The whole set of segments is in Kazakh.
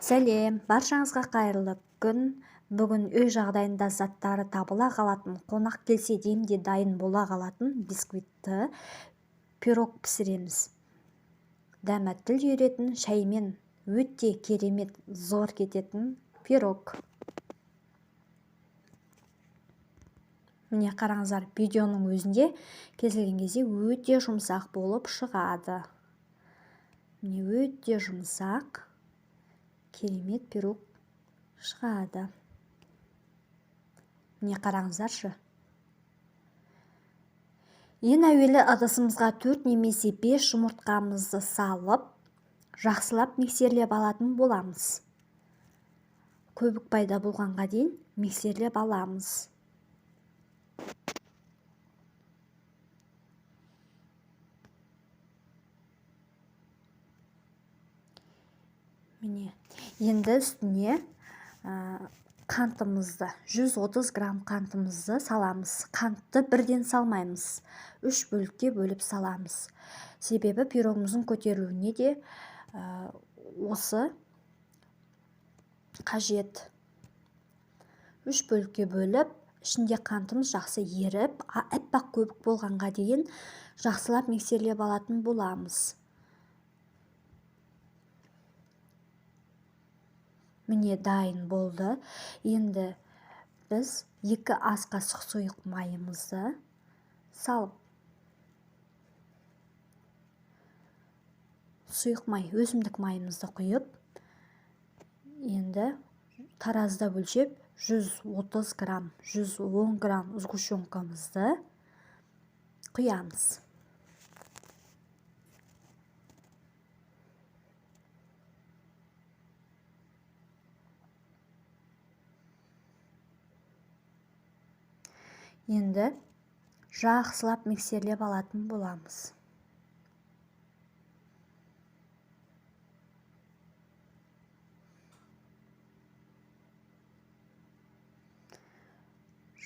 Сәлем, баршаңызға қайырлы күн. Бүгін үй жағдайында заттары табыла қалатын, қонақ келсе демде дайын бола қалатын бисквитті пирог пісіреміз. Дәмі тіл үйіретін, шаймен өте керемет зор кететін пирог. Міне қараңыздар, видеоның өзінде кесілген кезде өте жұмсақ болып шығады. Міне өте жұмсақ, керемет пирог шығады. Міне қараңыздаршы. Ең әуелі ыдысымызға 4 немесе 5 жұмыртқамызды салып, жақсылап миксерлеп алатын боламыз. Көбік пайда болғанға дейін миксерлеп аламыз. Міне, енді үстіне қантымызды, 130 грамм қантымызды саламыз. Қантты бірден салмаймыз, 3 бөлікке бөліп саламыз. Себебі пирогымыздың көтерілуіне де осы қажет. 3 бөлікке бөліп, ішінде қантымыз жақсы еріп, аппақ көбік болғанға дейін жақсылап миксерлеп алатын боламыз. Міне дайын болды. Енді біз 2 ас қасық сұйық майымызды салып, сұйық май, өсімдік майымызды құйып, енді таразыда өлшеп 130 грамм, 110 грамм сгущенкамызды құямыз. Енді жақсылап миксерлеп алатын боламыз.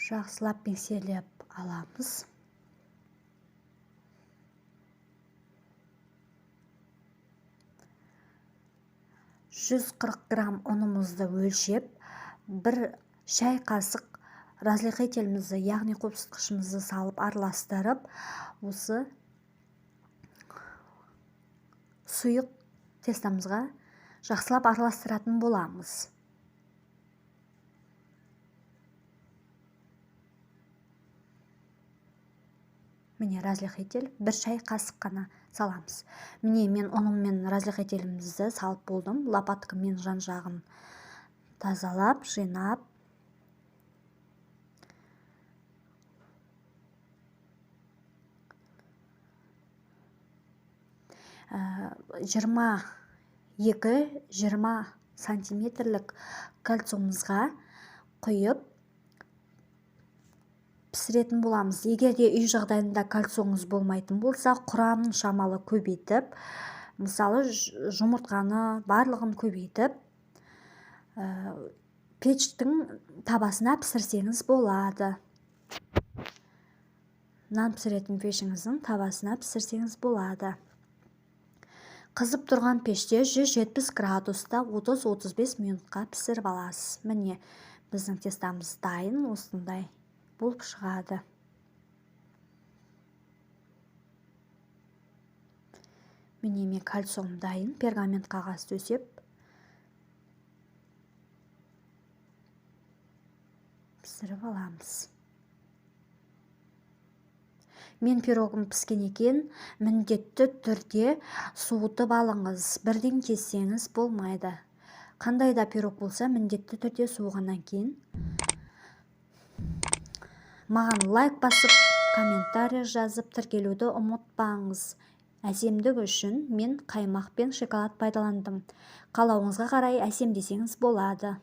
Жақсылап миксерлеп аламыз. Жүз 40 грамм ұнымызды өлшеп, 1 шай қасық разрыхлителімізді, яғни қопсытқышымызды салып араластырып, осы сұйық тестамызға жақсылап араластыратын боламыз. Міне разрыхлитель 1 шай қасық қана саламыз. Міне мен ұныммен разрыхлителімізді салып болдым. Лопаткамен жан-жағын тазалап, жинап, 22-20 сантиметрлік кольцомызға құйып пісіретін боламыз. Егер де үй жағдайында кольцоңыз болмайтын болса, құрамын шамалы көбейтіп, мысалы жұмыртқаны барлығын көбейтіп, пештің табасына пісірсеңіз болады. Нан пісіретін пешіңіздің табасына пісірсеңіз болады. Қызып тұрған пеште 170 градуста 30-35 минутқа пісіріп аласыз. Міне біздің тестамыз дайын, осындай болып шығады. Міне мен кальцом дайын, пергамент қағаз төсеп пісіріп аламыз. Мен пирогым піскен екен, міндетті түрде суытып алыңыз. Бірден кессеңіз болмайды. Қандай да пирог болса, міндетті түрде суығаннан кейін. Маған лайк басып, комментарий жазып, тіркелуді ұмытпаңыз. Әсемдік үшін мен қаймақ пен шоколад пайдаландым. Қалауыңызға қарай әсемдесеңіз болады.